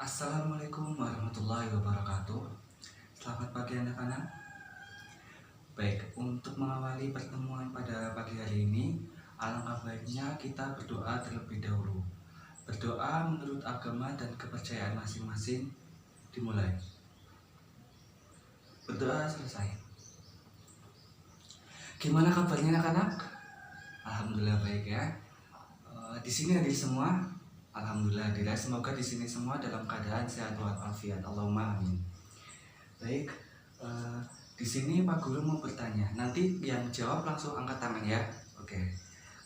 Assalamualaikum warahmatullahi wabarakatuh. Selamat pagi anak-anak. Baik, untuk mengawali pertemuan pada pagi hari ini, alangkah baiknya kita berdoa terlebih dahulu. Berdoa menurut agama dan kepercayaan masing-masing dimulai. Berdoa selesai. Gimana kabarnya anak-anak? Alhamdulillah baik ya. Di sini hadir semua. Alhamdulillah hadir. Semoga di sini semua dalam keadaan sehat walafiat. Allahumma amin. Baik, di sini Pak Guru mau bertanya. Nanti yang jawab langsung angkat tangan ya. Oke.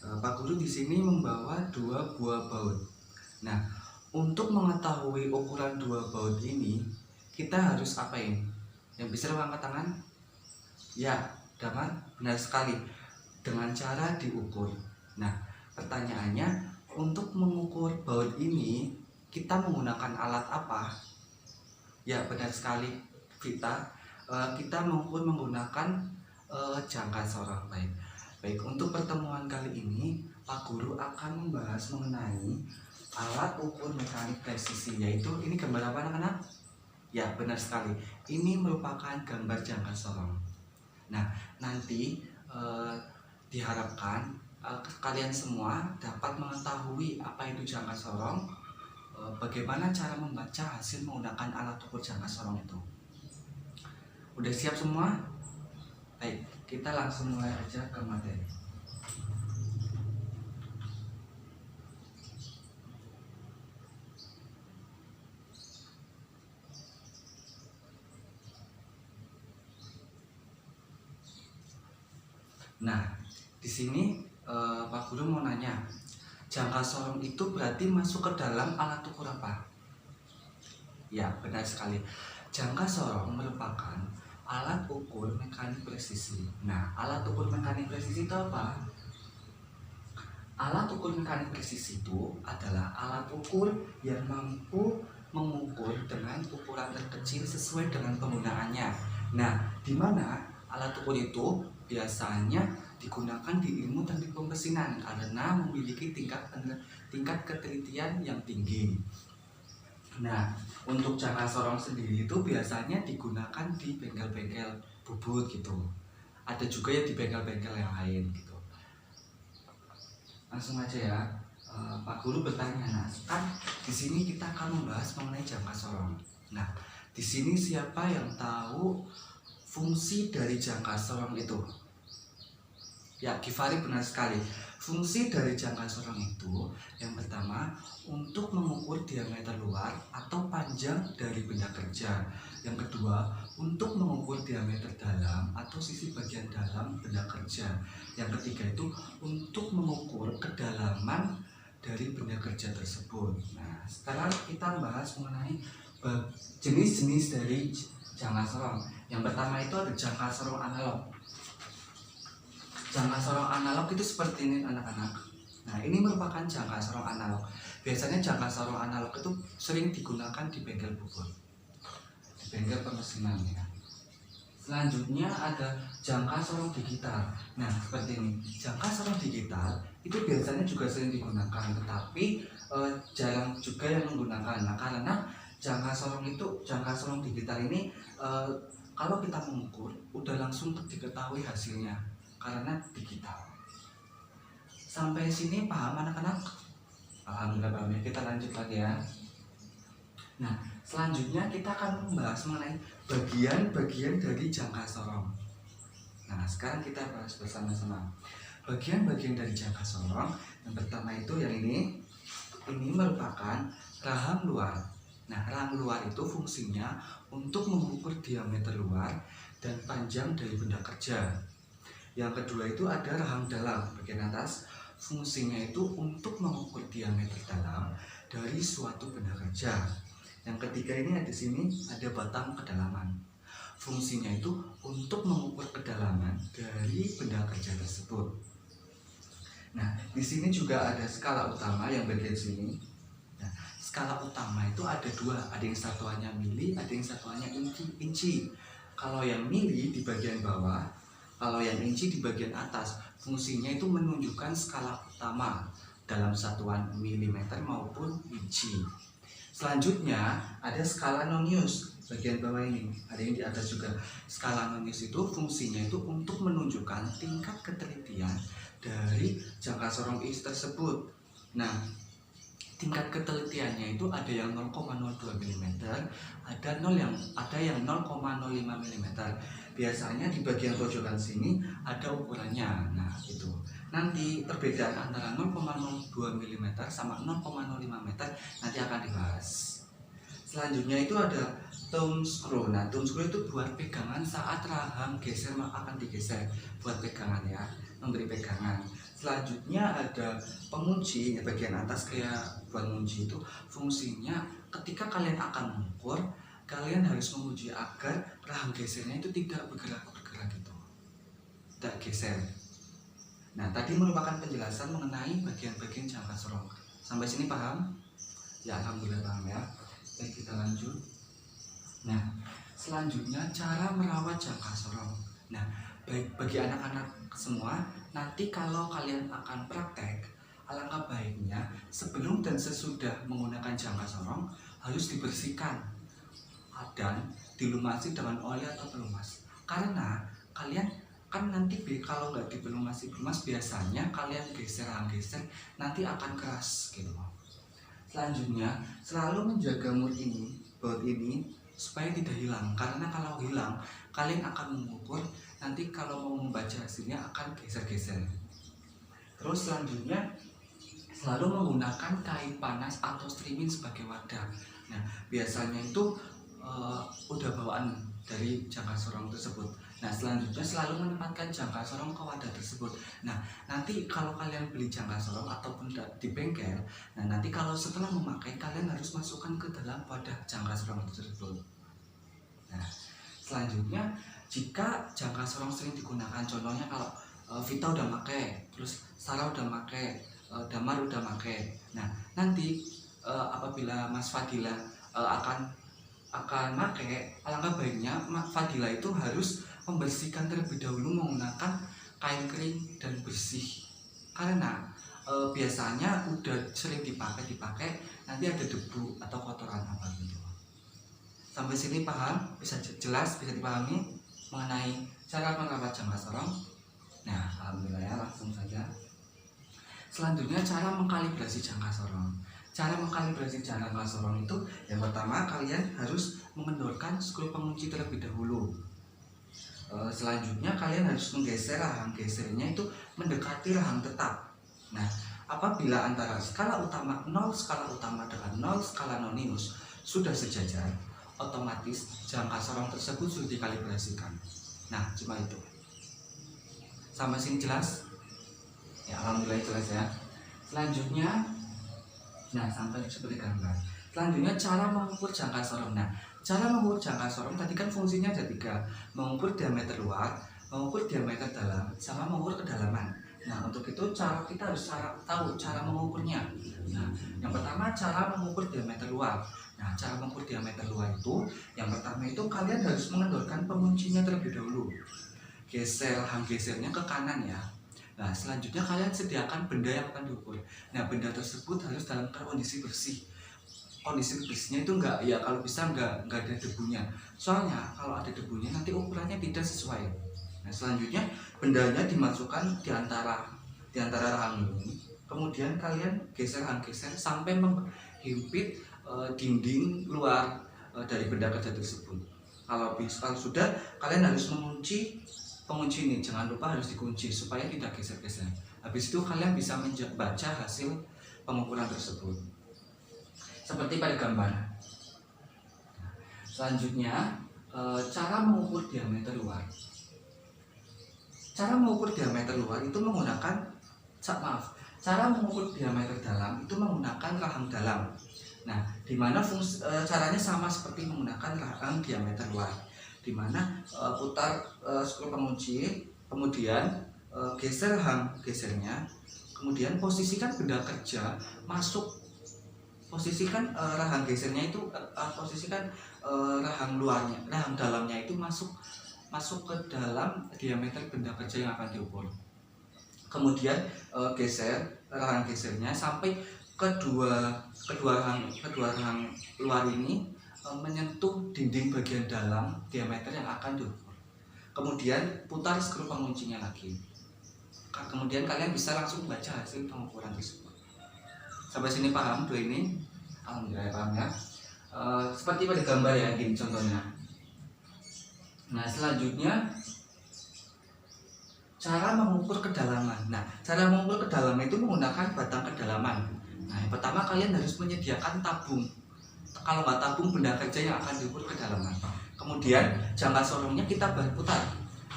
Pak Guru di sini membawa 2 buah baut. Nah, untuk mengetahui ukuran 2 baut ini, kita harus apain? Yang bisa angkat tangan? Ya, Damar, benar sekali. Dengan cara diukur. Nah, pertanyaannya, untuk mengukur baut ini, kita menggunakan alat apa? Ya, benar sekali, Vita. Kita menggunakan jangka sorong. Baik, untuk pertemuan kali ini, Pak Guru akan membahas mengenai alat ukur mekanik presisi, yaitu ini gambar apa anak-anak? Ya, benar sekali. Ini merupakan gambar jangka sorong. Nah, nanti diharapkan kalian semua dapat mengetahui apa itu jangka sorong, bagaimana cara membaca hasil menggunakan alat ukur jangka sorong itu. Udah siap semua? Baik, kita langsung mulai aja ke materi. Nah, di sini Pak Guru mau nanya, jangka sorong itu berarti masuk ke dalam alat ukur apa? Ya, benar sekali. Jangka sorong merupakan alat ukur mekanik presisi. Nah, alat ukur mekanik presisi itu apa? Alat ukur mekanik presisi itu adalah alat ukur yang mampu mengukur dengan ukuran terkecil sesuai dengan penggunaannya. Nah, di mana alat ukur itu biasanya digunakan di ilmu teknik pemesinan karena memiliki tingkat ketelitian yang tinggi. Nah, untuk jangka sorong sendiri itu biasanya digunakan di bengkel-bengkel bubut gitu. Ada juga yang di bengkel-bengkel yang lain gitu. Langsung aja ya, Pak Guru bertanya. Nah, kan di sini kita akan membahas mengenai jangka sorong. Nah, di sini siapa yang tahu fungsi dari jangka sorong itu? Ya, Givari benar sekali. Fungsi dari jangka sorong itu yang pertama untuk mengukur diameter luar atau panjang dari benda kerja. Yang kedua untuk mengukur diameter dalam atau sisi bagian dalam benda kerja. Yang ketiga itu untuk mengukur kedalaman dari benda kerja tersebut. Nah, sekarang kita bahas mengenai jenis-jenis dari jangka sorong. Yang pertama itu ada jangka sorong analog. Jangka sorong analog itu seperti ini anak-anak. Nah, ini merupakan jangka sorong analog. Biasanya jangka sorong analog itu sering digunakan di bengkel bubut, di bengkel pemesinan ya. Selanjutnya ada jangka sorong digital. Nah, seperti ini. Jangka sorong digital itu biasanya juga sering digunakan, tetapi jarang juga yang menggunakan. Nah, karena jangka sorong digital ini kalau kita mengukur udah langsung diketahui hasilnya karena digital. Sampai sini paham anak-anak? Alhamdulillah paham ya. Kita lanjut lagi ya. Nah, selanjutnya kita akan membahas mengenai bagian-bagian dari jangka sorong. Nah, sekarang kita bahas bersama-sama. Bagian-bagian dari jangka sorong, yang pertama itu yang ini merupakan rahang luar. Nah, rahang luar itu fungsinya untuk mengukur diameter luar dan panjang dari benda kerja. Yang kedua itu ada rahang dalam bagian atas, fungsinya itu untuk mengukur diameter dalam dari suatu benda kerja. Yang ketiga ini ada sini ada batang kedalaman, fungsinya itu untuk mengukur kedalaman dari benda kerja tersebut. Nah, di sini juga ada skala utama yang bagian sini. Nah, skala utama itu ada dua, ada yang satuannya mili, ada yang satuannya inci. Kalau yang mili di bagian bawah, kalau yang inci di bagian atas, fungsinya itu menunjukkan skala utama dalam satuan milimeter maupun inci. Selanjutnya ada skala nonius bagian bawah ini, ada yang di atas juga. Skala nonius itu fungsinya itu untuk menunjukkan tingkat ketelitian dari jangka sorong is tersebut. Nah, tingkat ketelitiannya itu ada yang 0,02 mm, ada yang 0,05 mm. Biasanya di bagian pojokan sini ada ukurannya. Nah, itu. Nanti perbedaan antara 0,02 mm sama 0,05 meter nanti akan dibahas. Selanjutnya itu ada thumb screw. Nah, thumb screw itu buat pegangan saat rahang geser akan digeser, buat pegangan ya, memberi pegangan. Selanjutnya ada pengunci, ya, bagian atas kayak buat mengunci itu fungsinya ketika kalian akan mengukur, kalian harus menguji agar rahang gesernya itu tidak bergerak gitu, tidak geser. Nah, tadi merupakan penjelasan mengenai bagian-bagian jangka sorong. Sampai sini paham? Ya, alhamdulillah paham ya. Baik, kita lanjut. Nah, selanjutnya cara merawat jangka sorong. Nah, baik bagi anak-anak semua, nanti kalau kalian akan praktek, alangkah baiknya sebelum dan sesudah menggunakan jangka sorong harus dibersihkan dan dilumasi dengan oli atau pelumas. Karena kalian kan nanti kalau nggak dipelumasi pelumas, biasanya kalian geser nanti akan keras gitu. Selanjutnya selalu menjaga baut ini supaya tidak hilang, karena kalau hilang kalian akan mengukur, nanti kalau mau membaca hasilnya akan geser-geser. Terus selanjutnya selalu menggunakan kain panas atau streaming sebagai wadah. Nah, biasanya itu udah bawaan dari jangka sorong tersebut. Nah, selanjutnya selalu menempatkan jangka sorong ke wadah tersebut. Nah, nanti kalau kalian beli jangka sorong ataupun di bengkel, nah nanti kalau setelah memakai kalian harus masukkan ke dalam wadah jangka sorong tersebut. Nah, selanjutnya jika jangka sorong sering digunakan, contohnya kalau Vita udah pakai, terus Sarah udah pakai, Damar udah pakai. Nah, nanti apabila Mas Fadila akan pakai, alangkah baiknya Fadila itu harus membersihkan terlebih dahulu menggunakan kain kering dan bersih. Karena biasanya udah sering dipakai nanti ada debu atau kotoran apa gitu. Sampai sini paham? Bisa jelas, bisa dipahami mengenai cara merawat jangka sorong? Nah, alhamdulillah ya, langsung saja. Selanjutnya cara mengkalibrasi jangka sorong. Cara mengkalibrasi jangka sorong itu yang pertama, kalian harus mengendorkan skru pengunci terlebih dahulu. Selanjutnya kalian harus menggeser rahang gesernya itu mendekati rahang tetap. Nah, apabila antara skala utama 0 skala utama dengan 0 skala nonius sudah sejajar, otomatis jangka sorong tersebut sudah dikalibrasikan. Nah, cuma itu. Sampai sini jelas? Ya, alhamdulillah jelas ya. Selanjutnya, nah sampai seperti gambar. Selanjutnya cara mengukur jangka sorong. Nah, cara mengukur jangka sorong tadi kan fungsinya ada 3, mengukur diameter luar, mengukur diameter dalam, sama mengukur kedalaman. Nah, untuk itu kita harus tahu cara mengukurnya. Nah, yang pertama cara mengukur diameter luar. Nah, cara mengukur diameter luar itu, yang pertama itu kalian harus mengendorkan penguncinya terlebih dahulu. Geser hang gesernya ke kanan ya. Nah, selanjutnya kalian sediakan benda yang akan diukur. Nah, benda tersebut harus dalam kondisi bersih. Kondisi bersihnya itu kalau bisa enggak ada debunya. Soalnya kalau ada debunya nanti ukurannya tidak sesuai. Nah, selanjutnya bendanya dimasukkan di antara rahang ini. Kemudian kalian geser sampai menghimpit dinding luar dari benda kerja tersebut. Kalau sudah, kalian harus mengunci pengunci ini, jangan lupa harus dikunci supaya tidak geser-geser. Habis itu kalian bisa membaca hasil pengukuran tersebut seperti pada gambar. Selanjutnya cara mengukur diameter luar. Cara mengukur diameter luar itu menggunakan cara mengukur diameter dalam itu menggunakan rahang dalam. Nah, dimana caranya sama seperti menggunakan rahang diameter luar, dimana putar skru pengunci, kemudian geser hang gesernya, kemudian posisikan benda kerja posisikan rahang gesernya itu posisikan rahang dalamnya itu masuk ke dalam diameter benda kerja yang akan diukur. Kemudian geser rahang gesernya sampai kedua rang luar ini menyentuh dinding bagian dalam diameter yang akan diukur. Kemudian putar skru penguncinya lagi. Kemudian kalian bisa langsung baca hasil pengukuran tersebut. Sampai sini paham dua ini? Alhamdulillah paham ya. Seperti pada gambar ya, gini contohnya. Nah selanjutnya cara mengukur kedalaman. Nah cara mengukur kedalaman itu menggunakan batang kedalaman. Nah yang pertama kalian harus menyediakan tabung. Kalau nggak tabung, benda kerja yang akan diukur kedalaman. Kemudian jangka sorongnya kita putar.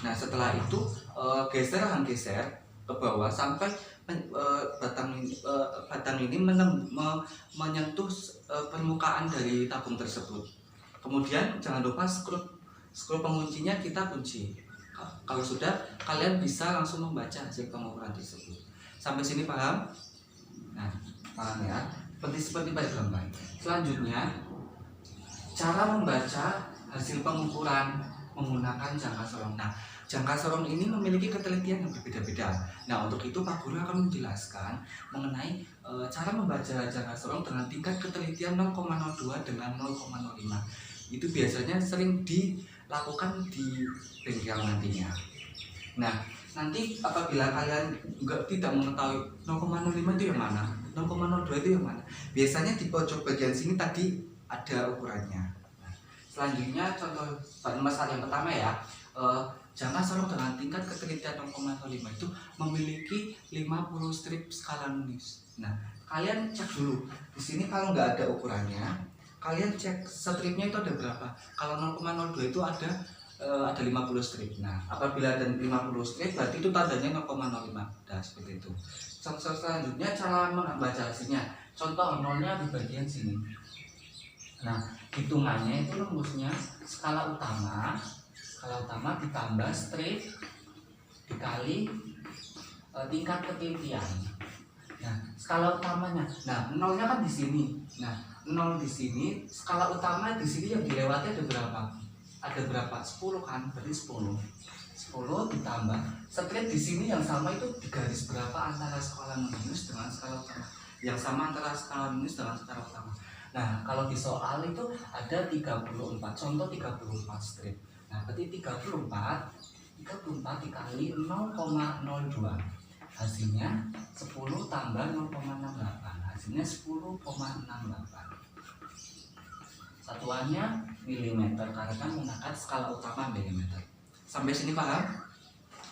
Nah setelah itu geser ke bawah sampai batang ini menyentuh permukaan dari tabung tersebut. Kemudian jangan lupa skru penguncinya kita kunci. Kalau sudah, kalian bisa langsung membaca hasil pengukuran tersebut. Sampai sini paham? Nah, paham ya? Seperti pada gambar. Selanjutnya, cara membaca hasil pengukuran menggunakan jangka sorong. Nah, jangka sorong ini memiliki ketelitian yang berbeda-beda. Nah, untuk itu Pak Guru akan menjelaskan mengenai cara membaca jangka sorong dengan tingkat ketelitian 0,02 dengan 0,05. Itu biasanya sering dilakukan di bengkel nantinya. Nah, nanti apabila kalian tidak mengetahui 0,05 itu yang mana, 0,02 itu yang mana, biasanya di pojok bagian sini tadi ada ukurannya. Nah, selanjutnya contoh masalah yang pertama ya, jangka sorong dengan tingkat ketelitian 0,05 itu memiliki 50 strip skala Nunis. Nah, kalian cek dulu di sini kalau nggak ada ukurannya, kalian cek stripnya itu ada berapa. Kalau 0,02 itu ada 50 strip. Nah, apabila ada 50 strip berarti itu tandanya 0,05. Nah, seperti itu. Selanjutnya cara membaca hasilnya. Contoh nolnya di bagian sini. Nah, hitungannya itu rumusnya skala utama ditambah strip dikali tingkat ketelitian. Nah, skala utamanya. Nah, nolnya kan di sini. Nah, 0 di sini, skala utama di sini yang dilewati ada berapa? Ada berapa? 10 kan? Berarti 10 ditambah strip di sini yang sama itu di garis berapa antara skala minus dengan skala utama? Yang sama antara skala minus dengan skala utama. Nah, kalau di soal itu ada 34. Contoh 34 strip. Nah, berarti 34 dikali 0,02. Hasilnya 10 tambah 0,68. Hasilnya 10,68. Satuannya milimeter karena kan menggunakan skala utama milimeter. Sampai sini paham?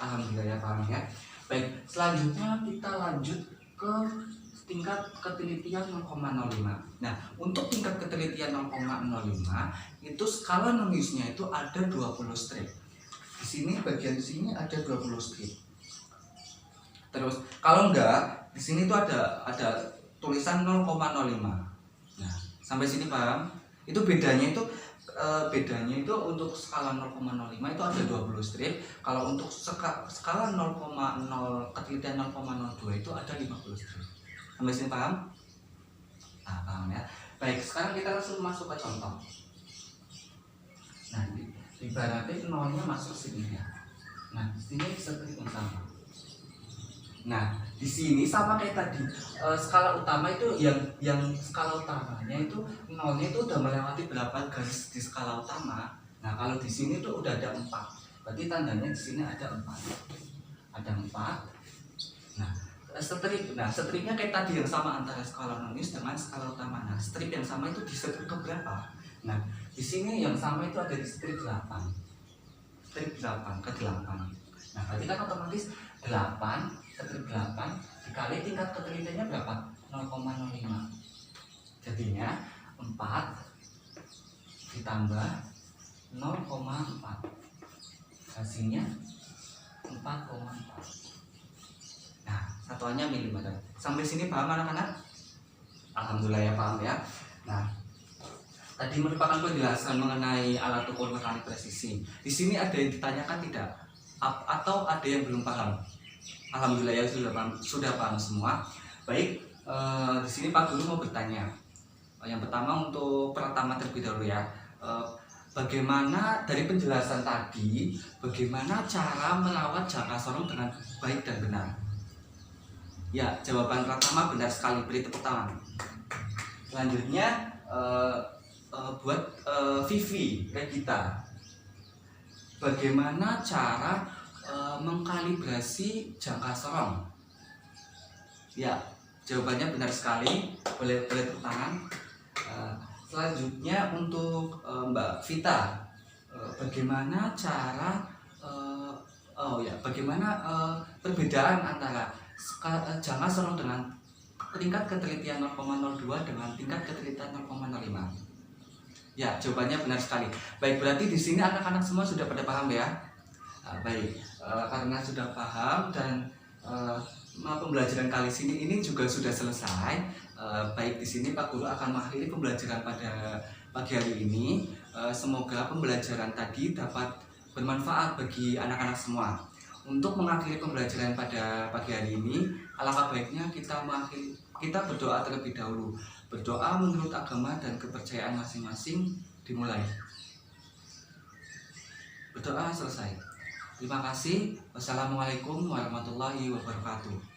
Alhamdulillah ya paham ya. Baik, selanjutnya kita lanjut ke tingkat ketelitian 0,05. Nah, untuk tingkat ketelitian 0,05 itu skala Nunisnya itu ada 20 strip. Di sini bagian sini ada 20 strip. Terus kalau enggak, di sini tuh ada tulisan 0,05. Nah, sampai sini paham? Itu bedanya itu untuk skala 0,05 itu ada 20 strip. Kalau untuk skala 0,0 ketelitian 0,02 itu ada 50 strip. Sampai sini paham? Nah, paham ya. Baik, sekarang kita langsung masuk ke contoh. Nah, ibaratnya nolnya masuk sini ya. Nah, sini strip yang sama. Nah, di sini sama kayak tadi. Skala utama itu yang skala utamanya itu nolnya itu udah melewati berapa garis di skala utama. Nah, kalau di sini tuh udah ada 4. Berarti tandanya di sini ada 4. Ada 4. Nah, stripnya kayak tadi yang sama antara skala Nunis dengan skala utama. Nah, strip yang sama itu di strip ke berapa? Nah, di sini yang sama itu ada di strip 8. Strip 8 ke 8. Nah, berarti kan otomatis 8 strip 8 dikali tingkat ketelitiannya berapa? 0,05. Jadinya 4 ditambah 0,4. Hasilnya 4,4. Nah, satuannya milimeter. Sampai sini paham anak-anak? Alhamdulillah ya paham ya. Nah, tadi merupakan penjelasan mengenai alat ukur mekanik presisi. Di sini ada yang ditanyakan tidak? Atau ada yang belum paham? Alhamdulillah ya sudah paham semua. Baik, di sini Pak Guru mau bertanya. Yang pertama untuk pertama terlebih dahulu ya. Bagaimana dari penjelasan tadi, bagaimana cara merawat jangka sorong dengan baik dan benar? Ya, jawaban pertama benar sekali, beri tepuk tangan. Selanjutnya buat Vivi Regita. Bagaimana cara mengkalibrasi jangka serong? Ya, jawabannya benar sekali. Boleh tepuk tangan. Selanjutnya untuk Mbak Vita, bagaimana cara perbedaan antara jangka serong dengan tingkat ketelitian 0,02 dengan tingkat ketelitian 0,05? Ya, jawabannya benar sekali. Baik, berarti di sini anak-anak semua sudah pada paham ya. Baik, karena sudah paham dan pembelajaran kali ini juga sudah selesai. Baik, di sini Pak Guru akan mengakhiri pembelajaran pada pagi hari ini. Semoga pembelajaran tadi dapat bermanfaat bagi anak-anak semua. Untuk mengakhiri pembelajaran pada pagi hari ini, alangkah baiknya kita berdoa terlebih dahulu. Berdoa menurut agama dan kepercayaan masing-masing dimulai. Berdoa selesai. Terima kasih. Wassalamualaikum warahmatullahi wabarakatuh.